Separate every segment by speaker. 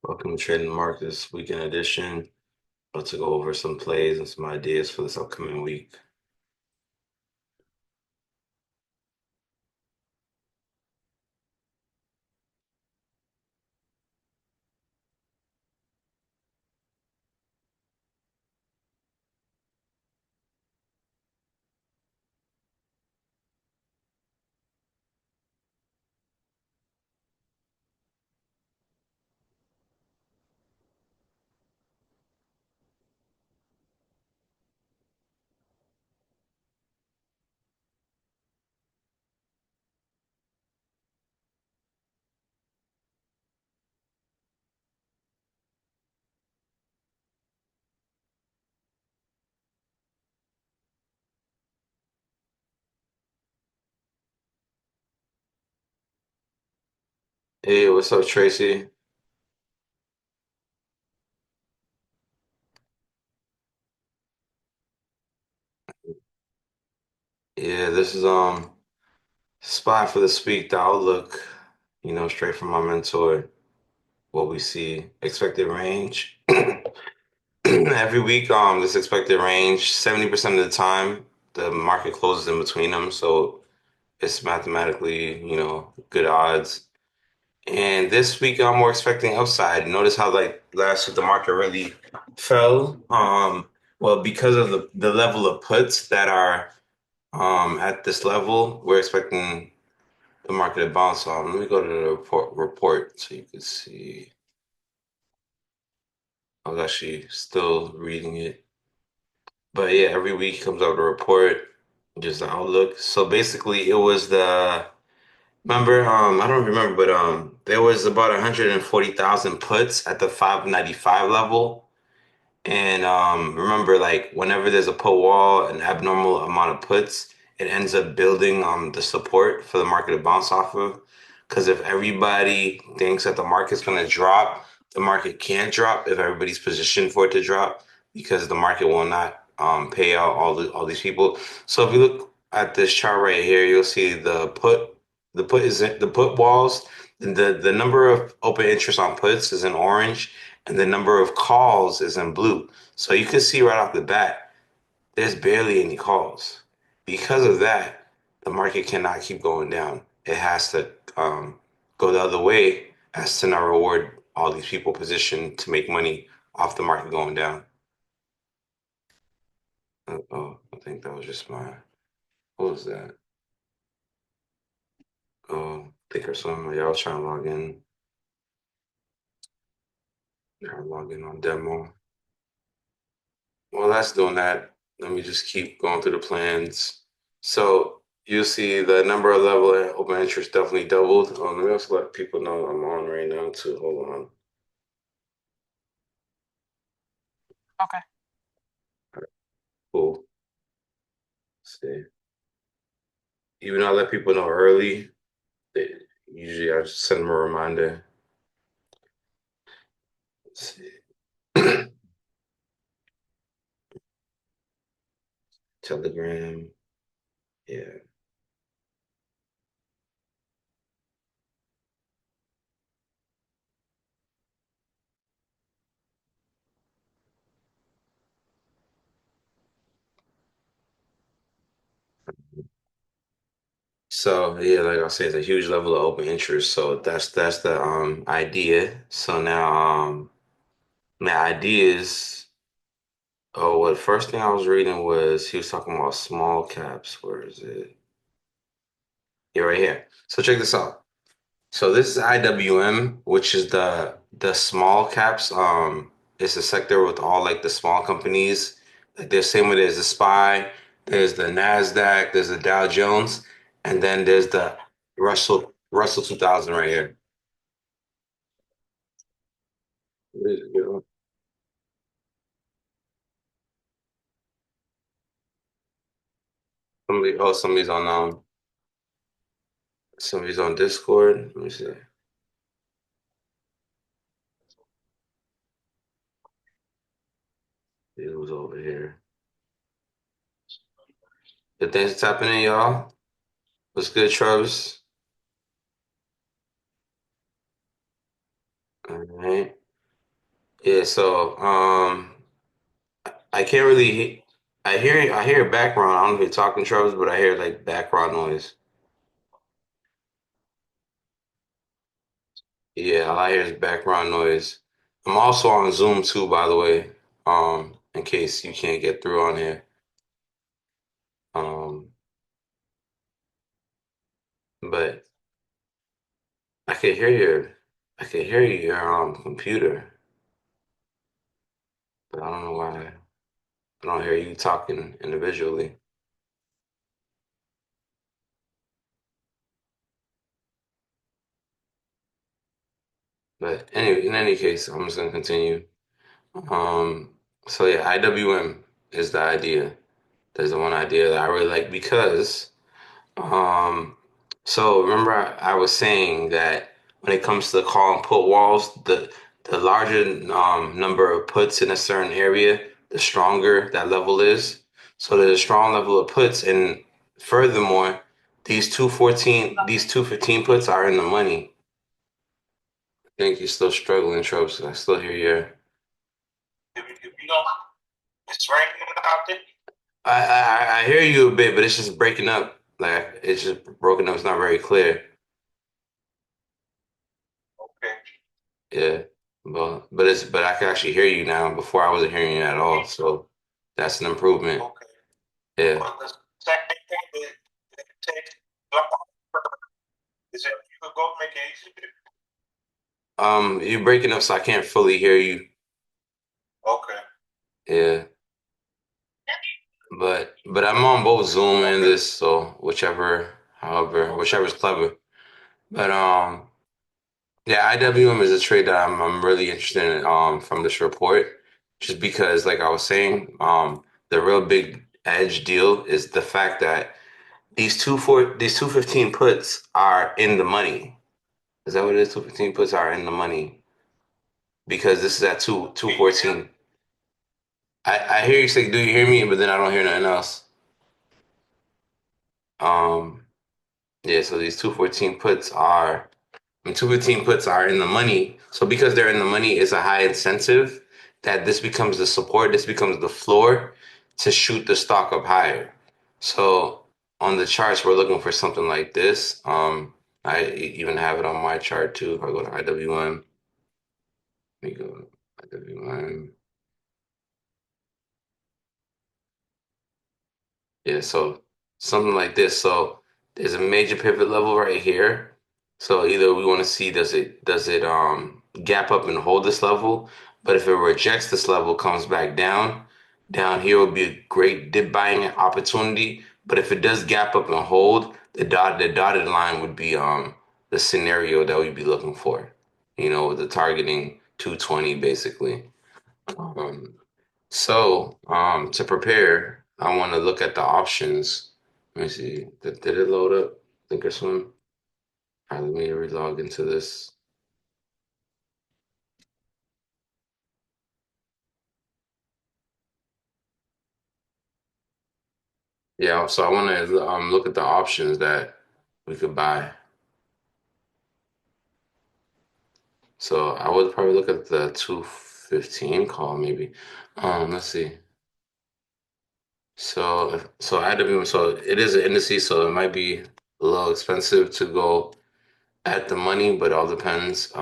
Speaker 1: Welcome to Trading Markets Weekend Edition. About to go over some plays and some ideas for this upcoming week. Hey, what's up, Tracy? Yeah, this is spot for this week, the outlook, straight from my mentor, what we see, expected range. Every week, this expected range, 70% of the time, the market closes in between them, so it's mathematically, good odds. And this week, we're expecting upside. Notice how, like last week, the market really fell. Well, because of the level of puts that are at this level, we're expecting the market to bounce on. Let me go to the report so you can see. I was actually still reading it, but yeah, every week comes out with a report, just the outlook. So basically, it was the remember, I don't remember, but there was about 140,000 puts at the 595 level. And remember, like whenever there's a put wall, an abnormal amount of puts, it ends up building the support for the market to bounce off of. Because if everybody thinks that the market's going to drop, the market can't drop if everybody's positioned for it to drop because the market will not pay out all these people. So if you look at this chart right here, you'll see the put walls. The number of open interest on puts is in orange and the number of calls is in blue. So you can see right off the bat, there's barely any calls. Because of that, the market cannot keep going down. It has to go the other way as to not reward all these people positioned to make money off the market going down. Oh, I think that was just my, what was that? Oh, think or something. Yeah, I was trying to log in. Trying to log in on demo. Well, that's doing that. Let me just keep going through the plans. So you'll see the number of level and open interest definitely doubled. Let me also let people know I'm on right now too. Hold on.
Speaker 2: Okay.
Speaker 1: Cool. Let's see. Even though I let people know early, they, usually I just send them a reminder. Let's see. Telegram. Yeah. So yeah, like I said, it's a huge level of open interest. So that's the idea. So now my ideas. Oh, well, the first thing I was reading was he was talking about small caps. Where is it? Yeah, right here. So check this out. So this is IWM, which is the small caps. It's a sector with all like the small companies. Like there's same way there's the SPY, there's the Nasdaq, there's the Dow Jones, and then there's the Russell 2000 right here. Somebody's on somebody's on Discord. Let me see. It was over here. The thanks for tapping in, y'all. What's good, Travis? All right. Yeah, so I can't really I hear background. I don't know if you're talking Travis, but I hear like background noise. Yeah, all I hear is background noise. I'm also on Zoom too, by the way, in case you can't get through on here. Um, but I can hear I can hear your computer, but I don't know why I don't hear you talking individually. But anyway, in any case, I'm just gonna continue. Um, so yeah, IWM is the idea. There's the one idea that I really like because Um, so remember I was saying that when it comes to the call and put walls, the larger number of puts in a certain area, the stronger that level is. So there's a strong level of puts, and furthermore, these 215 puts are in the money. I think you're still struggling, Tropes. I still hear you. If you don't, it's raining out there. I hear you a bit, but it's just breaking up. Like it's just broken up. It's not very clear. Okay. Yeah, but I can actually hear you now. Before I wasn't hearing you at all, so that's an improvement. Okay. Yeah. Well, the second thing that takes is that you could go make it easy. You're breaking up, so I can't fully hear you. Okay. Yeah, but I'm on both Zoom and this, so whichever's clever. But yeah, IWM is a trade that I'm really interested in from this report, just because like I was saying, the real big edge deal is the fact that these 215 puts are in the money. Is that what it is? 215 puts are in the money because this is at 214. I hear you say, do you hear me? But then I don't hear nothing else. Um yeah, so these 214 puts are and 215 puts are in the money. So because they're in the money, it's a high incentive that this becomes the support, this becomes the floor to shoot the stock up higher. So on the charts, we're looking for something like this. I even have it on my chart too. If I go to IWM, let me go IWM. Yeah, so something like this. So there's a major pivot level right here. So either we want to see does it gap up and hold this level, but if it rejects this level, comes back down here would be a great dip buying opportunity. But if it does gap up and hold, the dotted line would be the scenario that we'd be looking for. With the targeting 220 basically. Um, to prepare, I want to look at the options. Let me see. Did it load up? Thinkorswim? All right, let me relog into this. Yeah, so I want to look at the options that we could buy. So I would probably look at the 215 call maybe. Let's see. So IWM, so it is an indice, so it might be a little expensive to go at the money, but it all depends.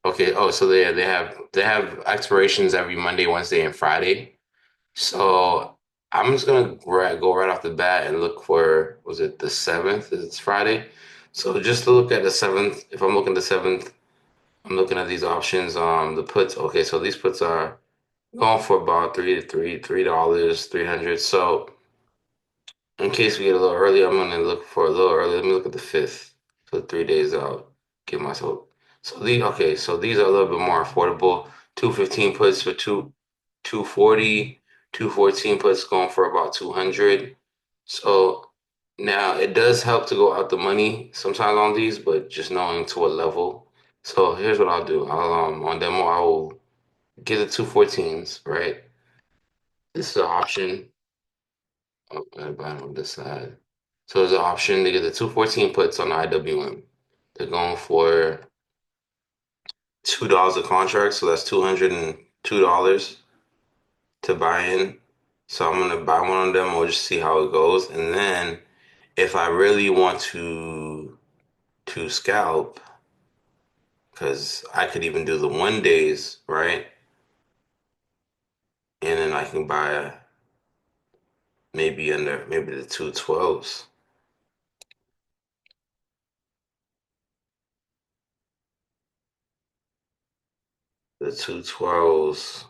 Speaker 1: Okay. Oh, so they have expirations every Monday, Wednesday, and Friday. So I'm just gonna go right off the bat and look for was it the seventh? It's Friday. So just to look at the seventh, if I'm looking at the seventh, I'm looking at these options. The puts. Okay, so these puts are going for about $3, 300. So in case we get a little early, I'm gonna look for a little early. Let me look at the fifth. So 3 days out. Give myself. So these are a little bit more affordable. 215 puts for 240, 214 puts going for about 200. So now it does help to go out the money sometimes on these, but just knowing to what level. So here's what I'll do. I'll on demo I will get the 214s, right? This is an option. Oh, at the bottom of this side. So there's an option to get the 214 puts on IWM. They're going for $2 a contract, so that's $202 to buy in. So I'm gonna buy one of them. We'll just see how it goes, and then if I really want to scalp, because I could even do the 1 days, right? And then I can buy maybe the 212s. The 212s.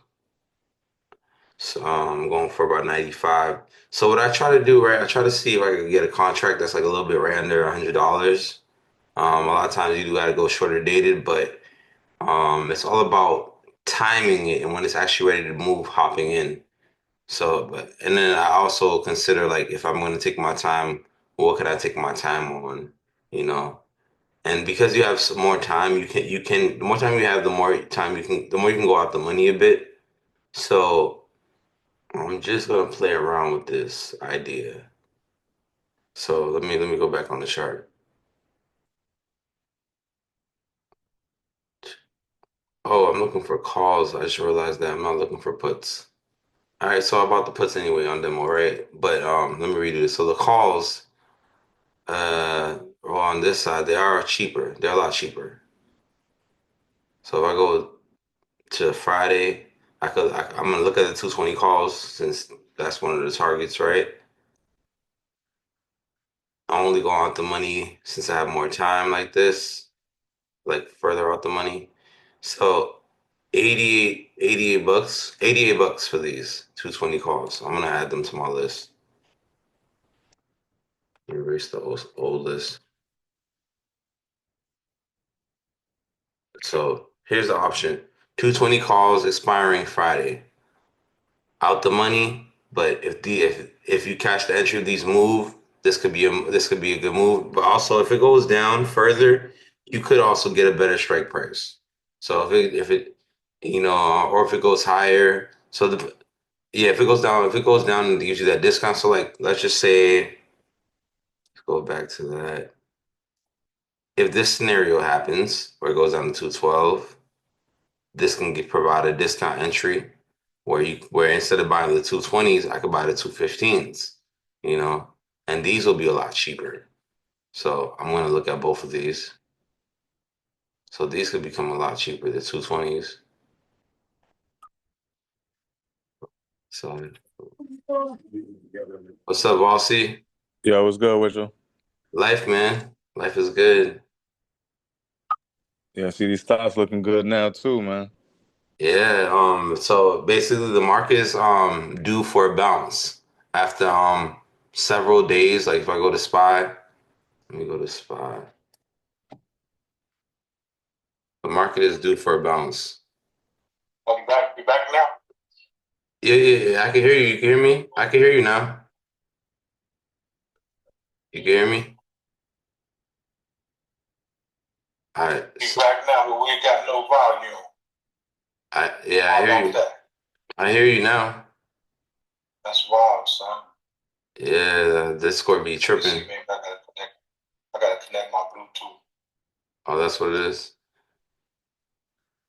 Speaker 1: So I'm going for about 95. So what I try to do, right? I try to see if I can get a contract that's like a little bit right under $100. A lot of times you do got to go shorter dated, but it's all about timing it and when it's actually ready to move, hopping in. So, but and then I also consider like if I'm going to take my time, what could I take my time on? You know, and because you have some more time, the more time you have, the more you can go out the money a bit. So I'm just gonna play around with this idea. So let me go back on the chart. Oh, I'm looking for calls. I just realized that I'm not looking for puts. All right, so I bought the puts anyway on them, all right. But let me redo this. So the calls, well, on this side, they are cheaper. They're a lot cheaper. So if I go to Friday, I'm gonna look at the 220 calls since that's one of the targets, right? I only go out the money since I have more time like this, like further out the money. So 88 bucks, 88 bucks for these 220 calls. I'm gonna add them to my list. Erase the old list. So here's the option: 220 calls expiring Friday. Out the money, but if you catch the entry of these move, this could be a good move. But also, if it goes down further, you could also get a better strike price. So if it or if it goes higher, so the yeah, if it goes down, it gives you that discount. So like, let's just say, let's go back to that. If this scenario happens where it goes down to 212, this can provide a discount entry where instead of buying the 220s, I could buy the 215s, you know, and these will be a lot cheaper. So I'm gonna look at both of these. So these could become a lot cheaper, the 220s. So what's up, Bossy?
Speaker 3: Yeah, what's good with you?
Speaker 1: Life, man. Life is good.
Speaker 3: Yeah, see these stocks looking good now too, man.
Speaker 1: Yeah, so basically the market is due for a bounce after several days. Like if I go to SPY, let me go to SPY. The market is due for a bounce.
Speaker 3: Oh, you back? You back now?
Speaker 1: Yeah, yeah, yeah. I can hear you. You can hear me? I can hear you now. You can hear me? All right.
Speaker 3: You back now, but we ain't got no volume.
Speaker 1: Yeah, I
Speaker 3: How
Speaker 1: hear
Speaker 3: about
Speaker 1: you.
Speaker 3: that?
Speaker 1: I hear you now.
Speaker 3: That's wild, son.
Speaker 1: Yeah, the Discord be
Speaker 3: Let me see,
Speaker 1: tripping.
Speaker 3: maybe I gotta connect. I gotta connect my Bluetooth.
Speaker 1: Oh, that's what it is.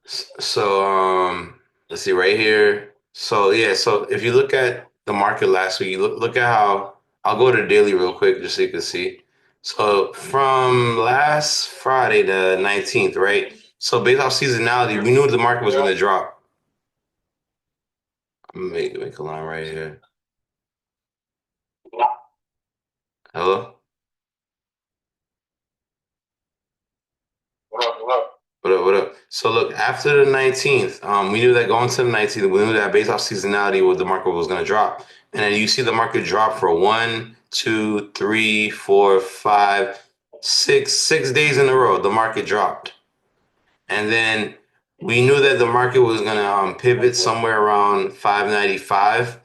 Speaker 1: So, let's see right here. So, yeah, so if you look at the market last week, you look at how I'll go to daily real quick just so you can see. So, from last Friday, the 19th, right? So, based off seasonality, we knew the market was going to drop. I'm gonna make a line right here. Hello?
Speaker 3: What up? What up?
Speaker 1: What up? What up? So look, after the 19th, we knew that going to the 19th, we knew that based off seasonality, what the market was going to drop. And then you see the market drop for one, two, three, four, five, six days in a row. The market dropped, and then we knew that the market was going to pivot somewhere around 595.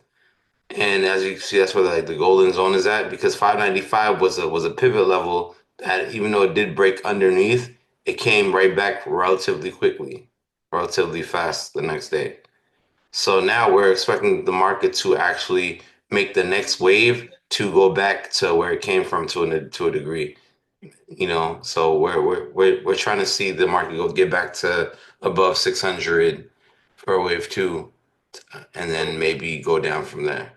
Speaker 1: And as you can see, that's where the golden zone is at because 595 was a pivot level that even though it did break underneath, it came right back relatively quickly, relatively fast the next day. So now we're expecting the market to actually make the next wave to go back to where it came from to a degree. So we're trying to see the market go get back to above 600 for wave two, and then maybe go down from there.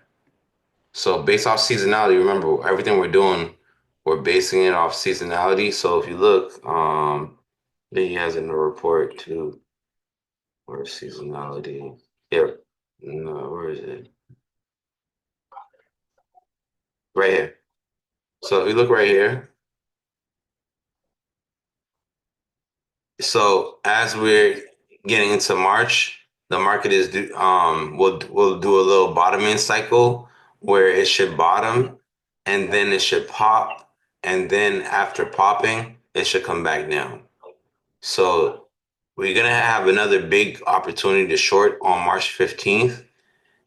Speaker 1: So based off seasonality, remember everything we're doing, we're basing it off seasonality. So if you look, then he has in the report too, where seasonality. Yeah, no, where is it? Right here. So if you look right here, so as we're getting into March, the market is will do a little bottoming cycle where it should bottom and then it should pop, and then after popping, it should come back down. So we're gonna have another big opportunity to short on March 15th,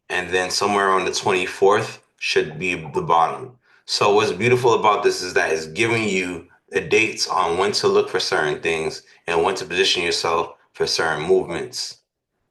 Speaker 1: and then somewhere on the 24th should be the bottom. So what's beautiful about this is that it's giving you the dates on when to look for certain things and when to position yourself for certain movements.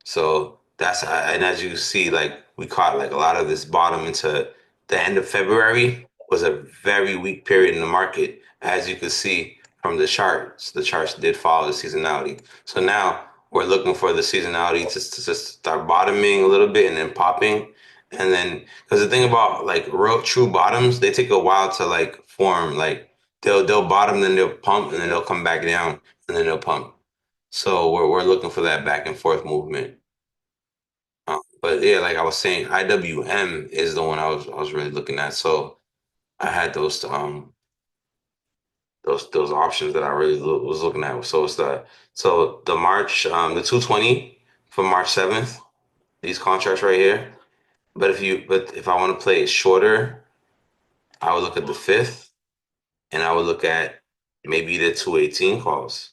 Speaker 1: So and as you see, like we caught like a lot of this bottom into the end of February was a very weak period in the market, as you can see from the charts. The charts did follow the seasonality. So now we're looking for the seasonality to start bottoming a little bit and then popping. And then, because the thing about like real true bottoms, they take a while to like form. Like they'll bottom, then they'll pump, and then they'll come back down, and then they'll pump. So we're looking for that back and forth movement. But yeah, like I was saying, IWM is the one I was really looking at. So I had those options that I really was looking at. So the March the 220 for March 7th, these contracts right here. But if I want to play it shorter, I would look at the 5th, and I would look at maybe the 218 calls,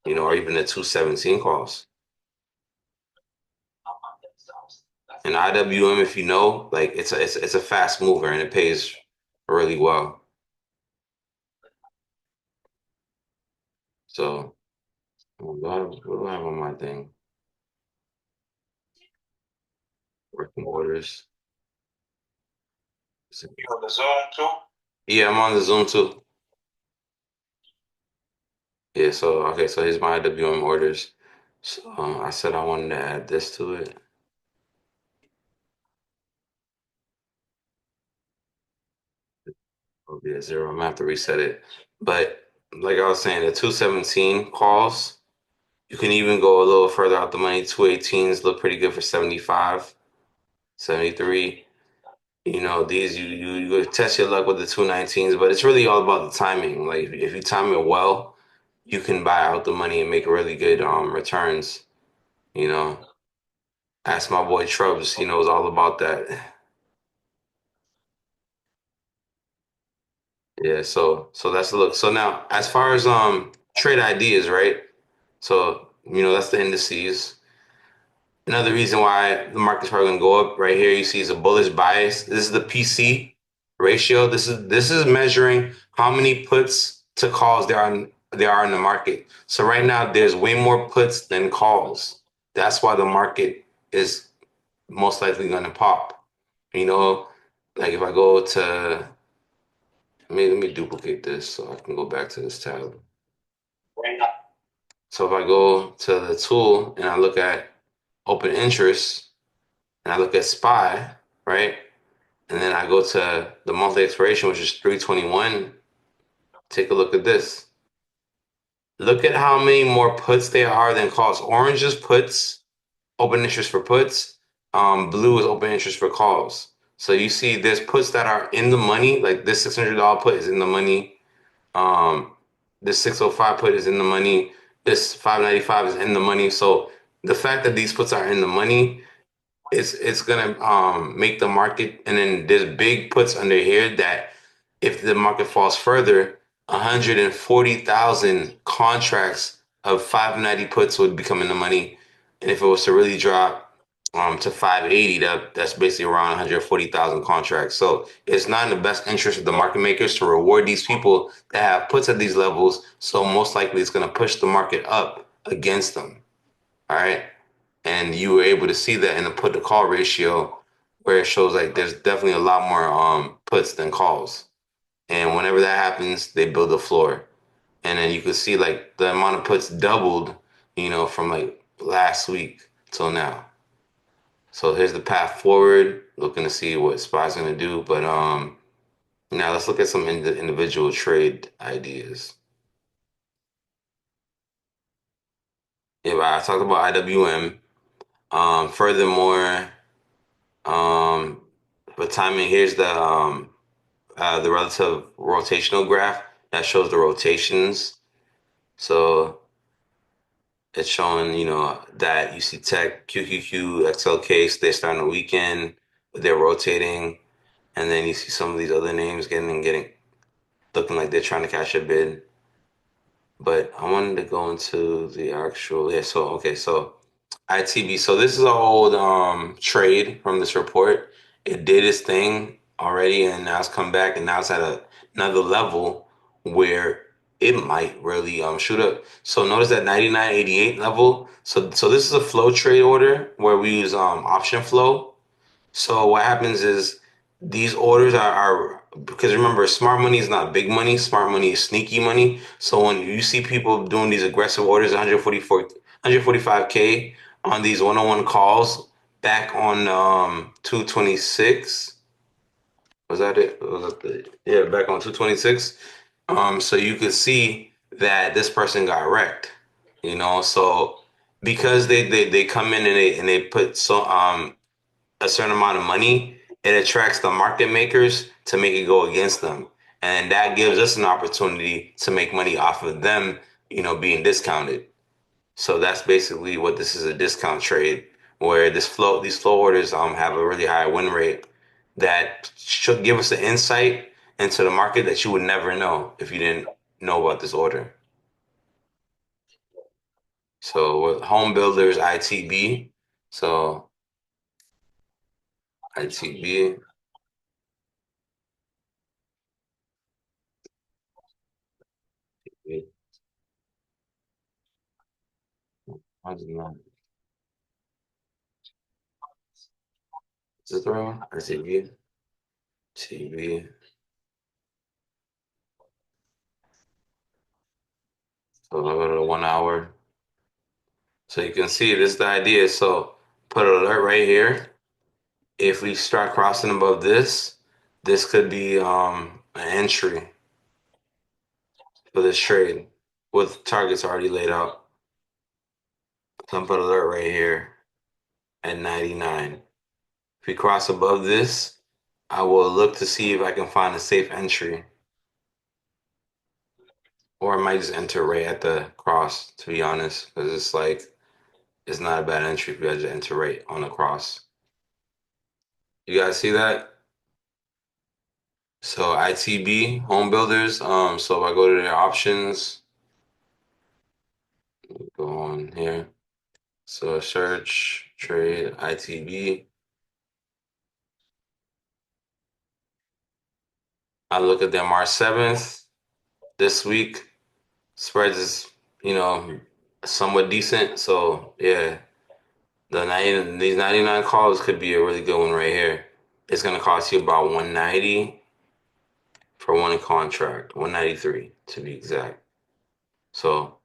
Speaker 1: or even the 217 calls. And IWM, if you know, like it's a fast mover and it pays really well. So what do I have on my thing? Working orders.
Speaker 3: You on the Zoom too?
Speaker 1: Yeah, I'm on the Zoom too. Yeah, so okay, so here's my IWM orders. So I said I wanted to add this to it. It'll be a zero. I'm gonna have to reset it. But like I was saying, the 217 calls, you can even go a little further out the money. 218s look pretty good for 75, 73. These you test your luck with the 219s, but it's really all about the timing. Like if you time it well, you can buy out the money and make really good returns. You know, ask my boy Trubs, he knows all about that. Yeah, so that's the look. So now as far as trade ideas, right? So, that's the indices. Another reason why the market's probably going to go up right here, you see is a bullish bias. This is the PC ratio. This is measuring how many puts to calls there are in the market. So right now there's way more puts than calls. That's why the market is most likely going to pop. You know, like if I go to let me duplicate this so I can go back to this tab. So if I go to the tool and I look at open interest and I look at SPY, right? And then I go to the monthly expiration, which is 321. Take a look at this. Look at how many more puts there are than calls. Orange is puts, open interest for puts. Blue is open interest for calls. So you see there's puts that are in the money, like this $600 put is in the money. Um, this 605 put is in the money. This 595 is in the money. So the fact that these puts are in the money, it's gonna make the market, and then there's big puts under here that if the market falls further, 140,000 contracts of 590 puts would become in the money, and if it was to really drop to 580, that's basically around 140,000 contracts. So it's not in the best interest of the market makers to reward these people that have puts at these levels. So most likely it's gonna push the market up against them. All right. And you were able to see that in the put to call ratio where it shows like there's definitely a lot more puts than calls. And whenever that happens, they build a floor. And then you can see like the amount of puts doubled, from like last week till now. So here's the path forward, looking to see what SPY's gonna do. But now let's look at some individual trade ideas. Yeah, but I talked about IWM. Furthermore, um, for timing, here's the relative rotational graph that shows the rotations. So it's showing, that you see Tech, QQQ, XLK, they starting the weekend, but they're rotating, and then you see some of these other names getting looking like they're trying to catch a bid. But I wanted to go into the actual, yeah, so okay, so ITB. So this is an old trade from this report. It did its thing already and now it's come back and now it's at another level where it might really shoot up. So notice that 99.88 level. So this is a flow trade order where we use option flow. So what happens is these orders are because remember, smart money is not big money. Smart money is sneaky money. So when you see people doing these aggressive orders, 145K on these one-on-one calls back on 226, was that it? Was that yeah, back on 226. So you could see that this person got wrecked. So because they come in and they put a certain amount of money, it attracts the market makers to make it go against them. And that gives us an opportunity to make money off of them, being discounted. So that's basically what this is, a discount trade where these flow orders have a really high win rate that should give us an insight into the market that you would never know if you didn't know about this order. So with home builders ITB, so ITB, how's it not? Is it the right one? ITB, TV. So I'll go to the 1 hour. So you can see this is the idea. So put an alert right here. If we start crossing above this, this could be an entry for this trade with targets already laid out. So I'm put alert right here at 99. If we cross above this, I will look to see if I can find a safe entry. Or I might just enter right at the cross, to be honest, because it's like it's not a bad entry if you guys just enter right on the cross. You guys see that? So ITB, home builders. So if I go to their options, go on here. So search, trade, ITB. I look at them March 7th. This week, spreads is, you know, somewhat decent. So yeah, these 99 calls could be a really good one right here. It's gonna cost you about 190 for one contract, 193 to be exact. So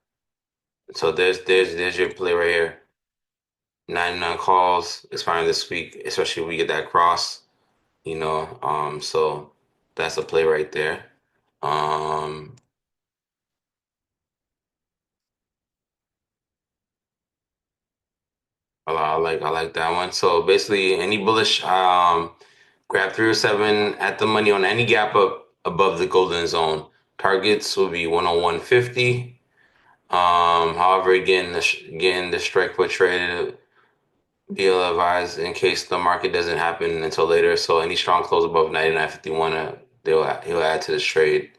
Speaker 1: there's your play right here. 99 calls expiring this week, especially if we get that cross, so that's a play right there. Um, I like that one. So basically, any bullish, grab 307 at the money on any gap up above the golden zone. Targets will be 101.50. However, getting the strike for trade be advised in case the market doesn't happen until later. So any strong close above 99.51, he'll add to this trade.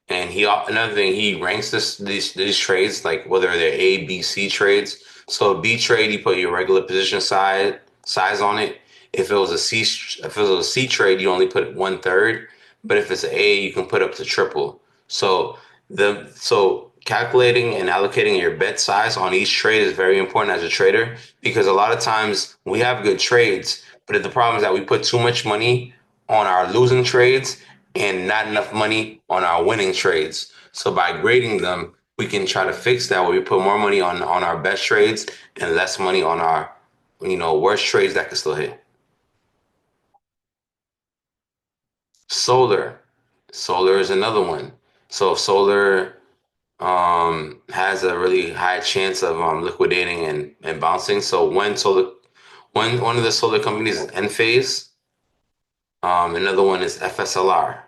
Speaker 1: And another thing, he ranks these trades like whether they're A, B, C trades. So a B trade, you put your regular position size on it. If it was a C trade, you only put 1/3. But if it's an A, you can put up to triple. So calculating and allocating your bet size on each trade is very important as a trader because a lot of times we have good trades, but the problem is that we put too much money on our losing trades and not enough money on our winning trades. So by grading them, we can try to fix that where we put more money on our best trades and less money on our, worst trades that could still hit. Solar. Solar is another one. So solar has a really high chance of liquidating and bouncing. So when one of the solar companies is Enphase, another one is FSLR.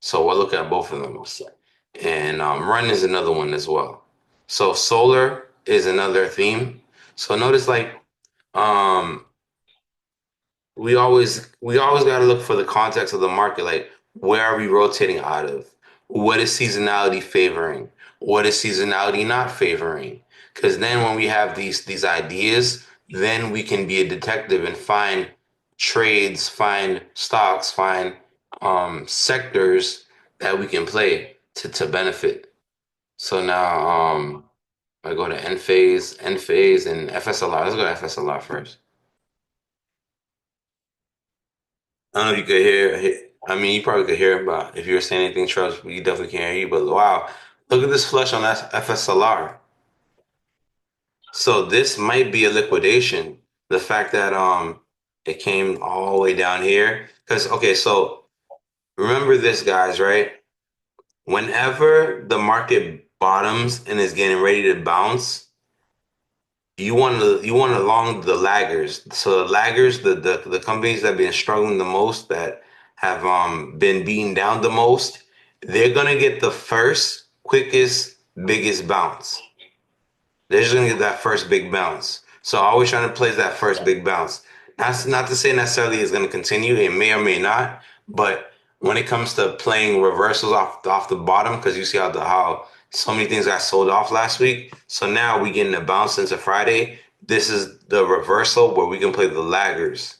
Speaker 1: So we'll look at both of them. And Run is another one as well. So solar is another theme. So notice like um we always got to look for the context of the market. Like, where are we rotating out of? What is seasonality favoring? What is seasonality not favoring? Because then when we have these ideas, then we can be a detective and find trades, find stocks, find sectors that we can play to benefit. So now I go to N phase, and FSLR. Let's go to FSLR first. I don't know if you could I mean, you probably could hear, but if you were saying anything, Trust, we definitely can't hear you. But wow, look at this flush on that FSLR. So this might be a liquidation. The fact that it came all the way down here. Because okay, so remember this, guys, right? Whenever the market bottoms and is getting ready to bounce, you want along the laggers. So the laggers, the companies that have been struggling the most, that have been beaten down the most, they're gonna get the first, quickest, biggest bounce. They're just gonna get that first big bounce. So always trying to place that first big bounce. That's not to say necessarily it's gonna continue. It may or may not. But when it comes to playing reversals off the bottom, because you see how so many things got sold off last week. So now we getting a bounce into Friday. This is the reversal where we can play the laggers.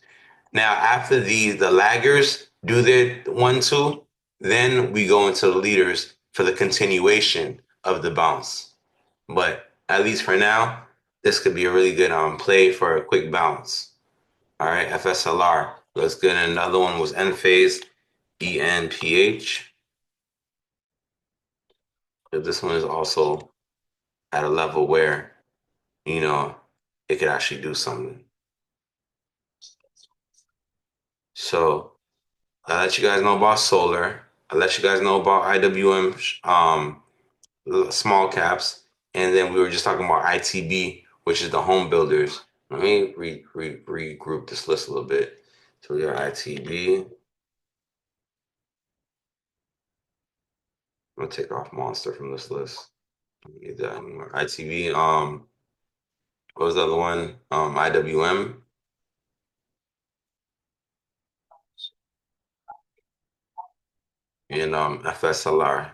Speaker 1: Now after the laggers do their 1-2, then we go into the leaders for the continuation of the bounce. But at least for now, this could be a really good play for a quick bounce. All right, FSLR looks good. And another one was Enphase, ENPH. But this one is also at a level where, you know, it could actually do something. So I let you guys know about solar. I let you guys know about IWM small caps, and then we were just talking about ITB, which is the home builders. Let me regroup this list a little bit. So we got ITB. I'm gonna take off Monster from this list. Don't need that anymore. ITB. What was the other one? IWM and FSLR.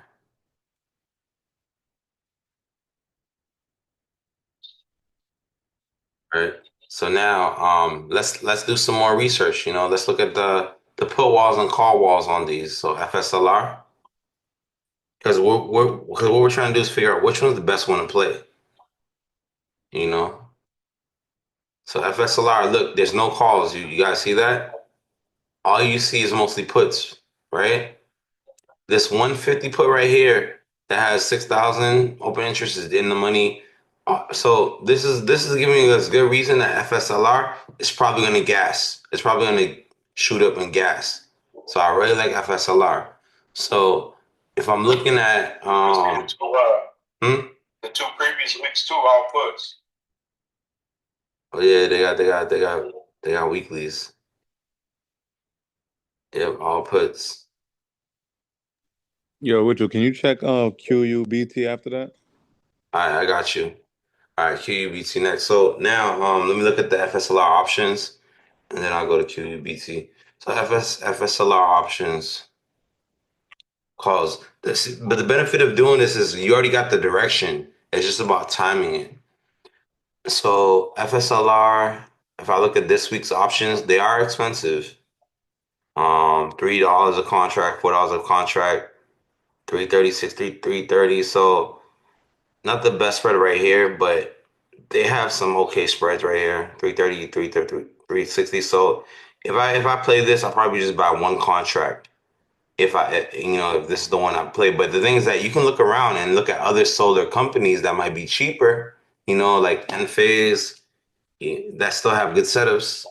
Speaker 1: Right. So now let's do some more research. Let's look at the put walls and call walls on these. So FSLR. Because what we're trying to do is figure out which one's the best one to play. You know, so FSLR. Look, there's no calls. You guys see that? All you see is mostly puts, right? This 150 put right here that has 6,000 open interest is in the money. So this is giving us good reason that FSLR is probably going to gas. It's probably going to shoot up and gas. So I really like FSLR. So if I'm looking at hmm?
Speaker 3: The two previous weeks too, all puts.
Speaker 1: Oh yeah, they got weeklies. Yep, all puts.
Speaker 2: Yo, Richard, can you check QUBT after that?
Speaker 1: All right, I got you. All right, QUBT next. So now let me look at the FSLR options, and then I'll go to QUBT. So FSLR options cause this, but the benefit of doing this is you already got the direction. It's just about timing it. So FSLR, if I look at this week's options, they are expensive. $3 a contract, $4 a contract, 336, 330. So not the best spread right here, but they have some okay spreads right here. 330, 330, 360. So if I play this, I'll probably just buy one contract. if this is the one I play. But the thing is that you can look around and look at other solar companies that might be cheaper, like Enphase, that still have good setups.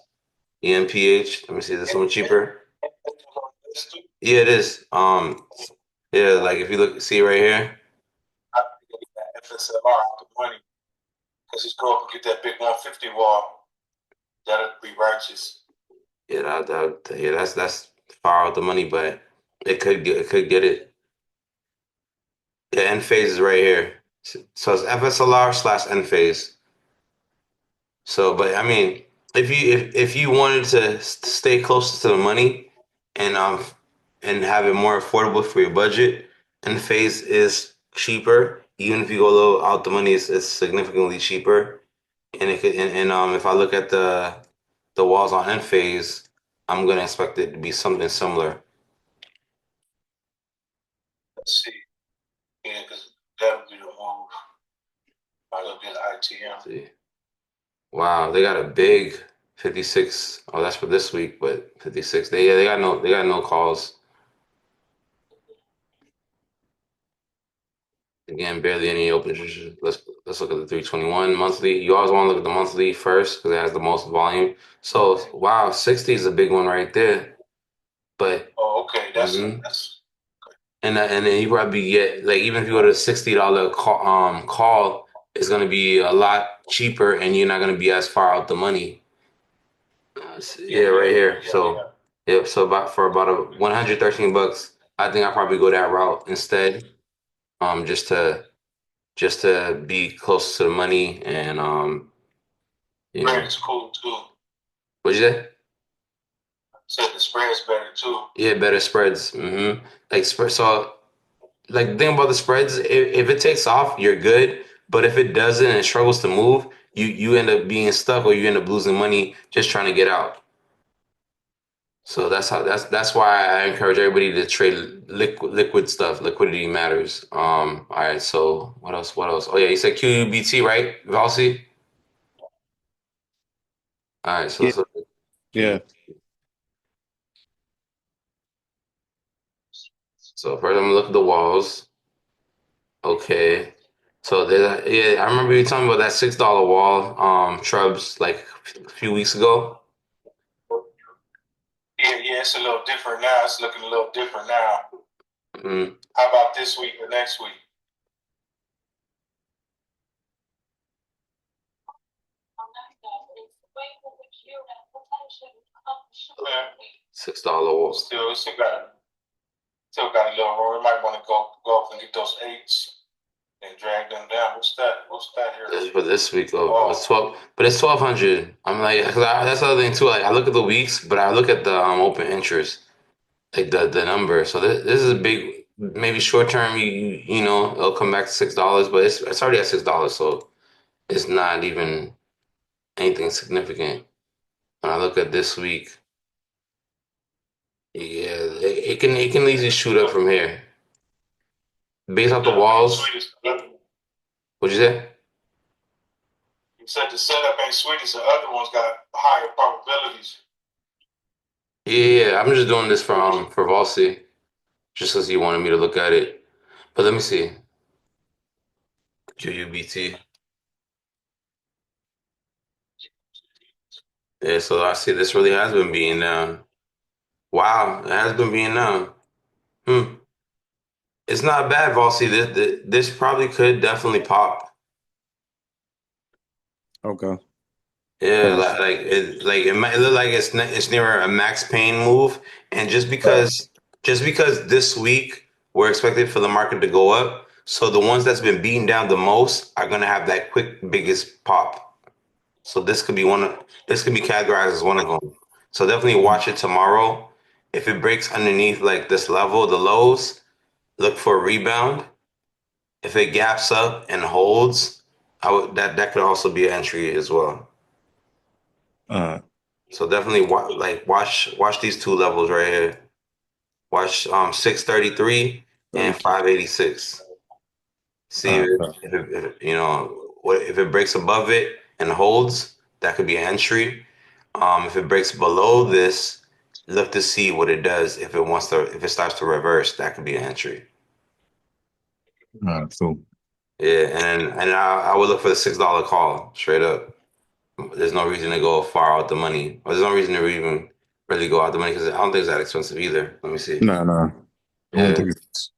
Speaker 1: EMPH. Let me see, this one cheaper. Yeah, it is. Yeah, like if you see right here.
Speaker 3: I think they get that FSLR out the money because he's go up and get that big 150 wall. That'll be righteous.
Speaker 1: Yeah, yeah, that's far out the money, but it could get it. Yeah, end phase is right here. So it's FSLR slash end phase. So, but I mean, if you wanted to stay closer to the money and have it more affordable for your budget, end phase is cheaper. Even if you go a little out the money, it's significantly cheaper. And it could and if I look at the walls on end phase, I'm gonna expect it to be something similar.
Speaker 3: Let's see. Yeah, because that'll be the move. I go get ITM.
Speaker 1: See. Wow, they got a big 56. Oh, that's for this week, but 56. They got no calls. Again, barely any open interest. Let's look at the 321 monthly. You always want to look at the monthly first because it has the most volume. So wow, 60 is a big one right there. But
Speaker 3: Oh, okay.
Speaker 1: mhm.
Speaker 3: That's
Speaker 1: And then you probably get like even if you go to a $60 call, it's gonna be a lot cheaper and you're not gonna be as far out the money. Yeah, right here. So, yep. So about a 113 bucks, I think I'll probably go that route instead. Just to be close to the money and you
Speaker 3: spread
Speaker 1: know,
Speaker 3: is cool too.
Speaker 1: what'd you say?
Speaker 3: Said the spread's better too.
Speaker 1: Yeah, better spreads. Like spread. So, like the thing about the spreads, if it takes off, you're good. But if it doesn't and it struggles to move, you end up being stuck or you end up losing money just trying to get out. So that's why I encourage everybody to trade liquid stuff. Liquidity matters. All right. So what else? What else? Oh yeah, you said QUBT, right, Valsi? All right. So
Speaker 2: Yeah,
Speaker 1: let's look at
Speaker 2: yeah.
Speaker 1: QU. So first, I'm gonna look at the walls. Okay. So there, yeah, I remember you telling me about that $6 wall, Trubs, like a few weeks ago.
Speaker 3: Yeah, it's a little different now. It's looking a little different now.
Speaker 1: Mm,
Speaker 3: How about this week or next week? Yeah,
Speaker 1: $6 wall.
Speaker 3: still got a little room. We might want to go up and get those eights and drag them down. What's that? What's that here?
Speaker 1: That's for this week. Oh, it's
Speaker 3: Oh,
Speaker 1: 12, but it's 1,200. I'm like, 'cause that's the other thing too. Like, I look at the weeks, but I look at the open interest, like the number. So this is a big, maybe short term. It'll come back to $6, but it's already at $6, so it's not even anything significant. When I look at this week, yeah, it can easily shoot up from here based off the
Speaker 3: setup ain't
Speaker 1: walls.
Speaker 3: sweet as the other.
Speaker 1: What'd you say?
Speaker 3: You said the setup ain't sweet as the other ones got higher probabilities.
Speaker 1: Yeah, I'm just doing this for Volsi, just because he wanted me to look at it. But let me see. QUBT. Yeah, so I see this really has been being down. Wow, it has been being down. Hmm. It's not bad, Volsi. This probably could definitely pop.
Speaker 2: Okay.
Speaker 1: Yeah,
Speaker 2: Thanks.
Speaker 1: it might look like it's near a max pain move, and just because this week we're expected for the market to go up, so the ones that's been beaten down the most are gonna have that quick biggest pop. So this could be categorized as one of them. So definitely watch it tomorrow. If it breaks underneath like this level, the lows, look for a rebound. If it gaps up and holds, that could also be an entry as well.
Speaker 2: Uh,
Speaker 1: So definitely watch these two levels right here. Watch 633 and
Speaker 2: 33.
Speaker 1: 586. See
Speaker 2: All right.
Speaker 1: if it breaks above it and holds, that could be an entry. If it breaks below this look to see what it does. If it starts to reverse, that could be an entry.
Speaker 2: So
Speaker 1: Yeah, and I would look for the $6 call straight up. There's no reason to go far out the money. Or there's no reason to even really go out the money because I don't think it's that expensive either. Let me see.
Speaker 2: nah. I don't
Speaker 1: Yeah,
Speaker 2: think it's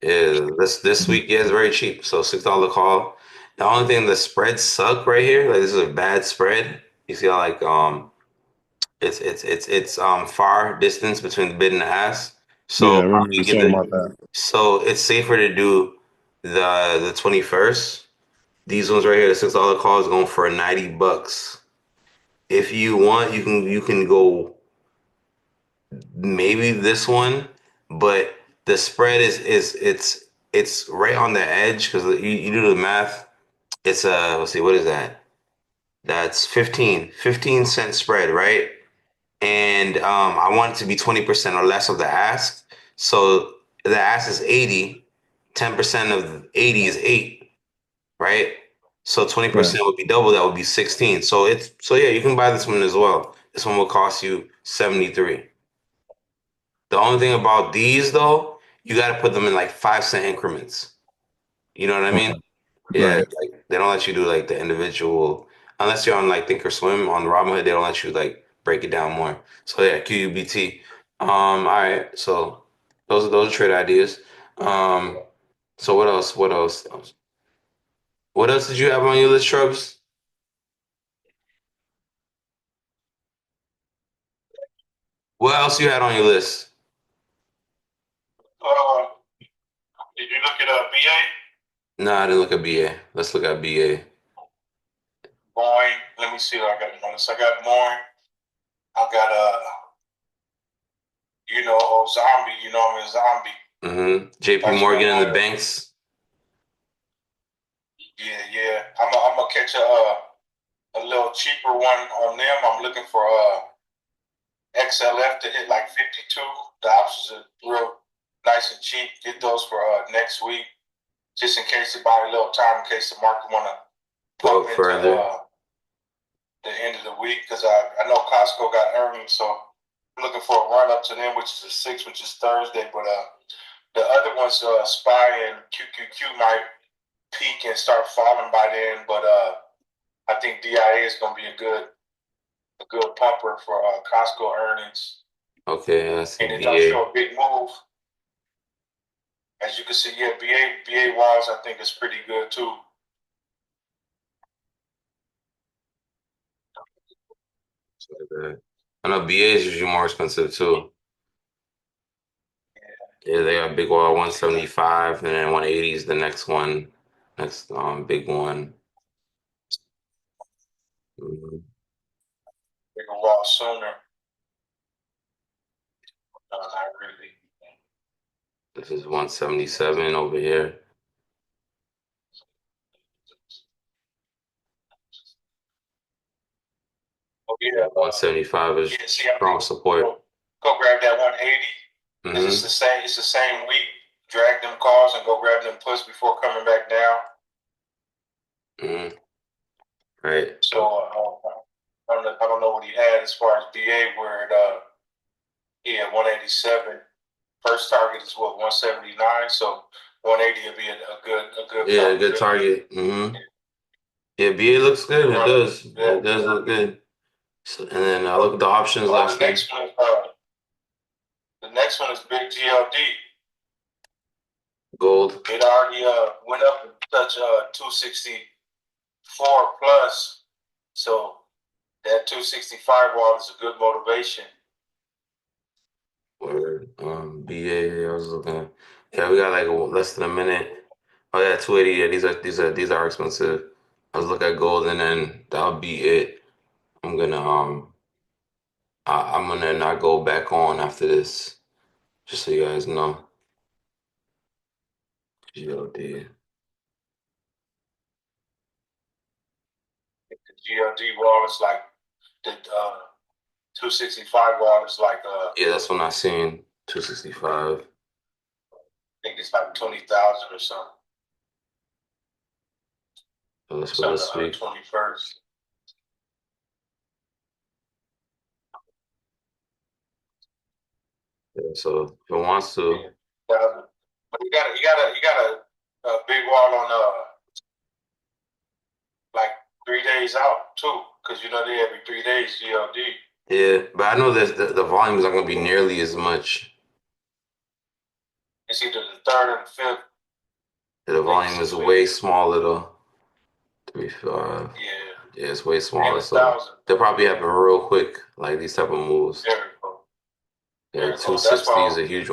Speaker 1: yeah. This week, yeah, it's very cheap. So $6 call. The only thing the spreads suck right here. Like this is a bad spread. You see how like it's far distance between the bid and the ask.
Speaker 2: yeah, I
Speaker 1: So
Speaker 2: remember you
Speaker 1: probably
Speaker 2: were
Speaker 1: get
Speaker 2: talking
Speaker 1: the
Speaker 2: about that.
Speaker 1: so it's safer to do the 21st. These ones right here, the $6 call is going for $90. If you want, you can go maybe this one, but the spread is it's right on the edge because you do the math. It's let's see, what is that? That's 15 cent spread, right? And I want it to be 20% or less of the ask. So the ask is 80, 10% of 80 is 8, right? So
Speaker 2: Right.
Speaker 1: 20% would be double, that would be 16. So yeah, you can buy this one as well. This one will cost you 73. The only thing about these though, you got to put them in like 5 cent increments. You know what I mean?
Speaker 2: Okay.
Speaker 1: Yeah,
Speaker 2: Right.
Speaker 1: like they don't let you do like the individual unless you're on like Thinkorswim on Robinhood, they don't let you like break it down more. So yeah, QUBT. All right. So those are trade ideas. Um, so what else? What else? What else did you have on your list, Trubs? What else you had on your list?
Speaker 3: Uh, did you look at BA?
Speaker 1: No, I didn't look at BA. Let's look at BA.
Speaker 3: Boeing. Let me see what I got on this. I got Boeing. I got Zombie. You know I'm a Zombie.
Speaker 1: JP
Speaker 3: That's one
Speaker 1: Morgan and the
Speaker 3: of
Speaker 1: banks.
Speaker 3: yeah. I'm gonna catch a little cheaper one on them. I'm looking for XLF to hit like 52. The options are real nice and cheap. Get those for next week, just in case they buy a little time, in case the market want to
Speaker 1: Go
Speaker 3: pump
Speaker 1: up
Speaker 3: into
Speaker 1: further.
Speaker 3: the end of the week. Because I know Costco got earnings, so I'm looking for a run up to them, which is the 6th, which is Thursday. But the other ones, SPY and QQQ, might peak and start falling by then. But I think DIA is going to be a good pumper for Costco earnings,
Speaker 1: Okay, I see
Speaker 3: and it don't
Speaker 1: BA.
Speaker 3: show a big move. As you can see, yeah, BA wise, I think is pretty good too.
Speaker 1: I know BA is usually more expensive too. Yeah, they got big oil 175 and then 180 is the next one. Next big one. Mhm.
Speaker 3: They can walk sooner. Not really.
Speaker 1: This is 177 over here.
Speaker 3: Oh yeah,
Speaker 1: 175 is
Speaker 3: yeah. See, I
Speaker 1: strong
Speaker 3: think
Speaker 1: support.
Speaker 3: go grab that 180 because it's
Speaker 1: Hmm.
Speaker 3: the same. It's the same week. Drag them calls and go grab them puts before coming back down.
Speaker 1: Hmm. Right.
Speaker 3: So I don't know what he had as far as BA where he had 187. First target is what 179. So 180 would be a good
Speaker 1: Yeah, good
Speaker 3: probability.
Speaker 1: target. Yeah, BA looks good. It
Speaker 3: Run.
Speaker 1: does.
Speaker 3: Yeah.
Speaker 1: It does look good. So, and then I look at the options
Speaker 3: Oh, the
Speaker 1: last night.
Speaker 3: next one is Big GLD.
Speaker 1: Gold.
Speaker 3: It already went up and touched 264 plus. So that 265 wall is a good motivation.
Speaker 1: Word. BA. I was looking. Yeah, we got like less than a minute. Oh yeah, 280. Yeah, these are expensive. I was looking at gold, and then that'll be it. I'm gonna I'm gonna not go back on after this, just so you guys know. GLD.
Speaker 3: The GLD wall is like the 265 wall is like
Speaker 1: Yeah, that's what I'm seeing. 265.
Speaker 3: I think it's like 20,000 or something.
Speaker 1: So that's
Speaker 3: It's
Speaker 1: for
Speaker 3: on the
Speaker 1: this week.
Speaker 3: 21st.
Speaker 1: Yeah, so if it wants to,
Speaker 3: But you got a big wall on like 3 days out too, because you know they every 3 days GLD.
Speaker 1: yeah. But I know that the volume is not gonna be nearly as much.
Speaker 3: It's either the third or the fifth.
Speaker 1: The
Speaker 3: I think
Speaker 1: volume
Speaker 3: it's
Speaker 1: is
Speaker 3: this
Speaker 1: way
Speaker 3: week.
Speaker 1: smaller though. 3 5.
Speaker 3: Yeah,
Speaker 1: Yeah, it's way
Speaker 3: and
Speaker 1: smaller.
Speaker 3: a
Speaker 1: So
Speaker 3: thousand.
Speaker 1: they'll probably happen real quick, like these type of moves.
Speaker 3: Very cool.
Speaker 1: Yeah,
Speaker 3: Very cool. That's
Speaker 1: 260 is
Speaker 3: why
Speaker 1: a huge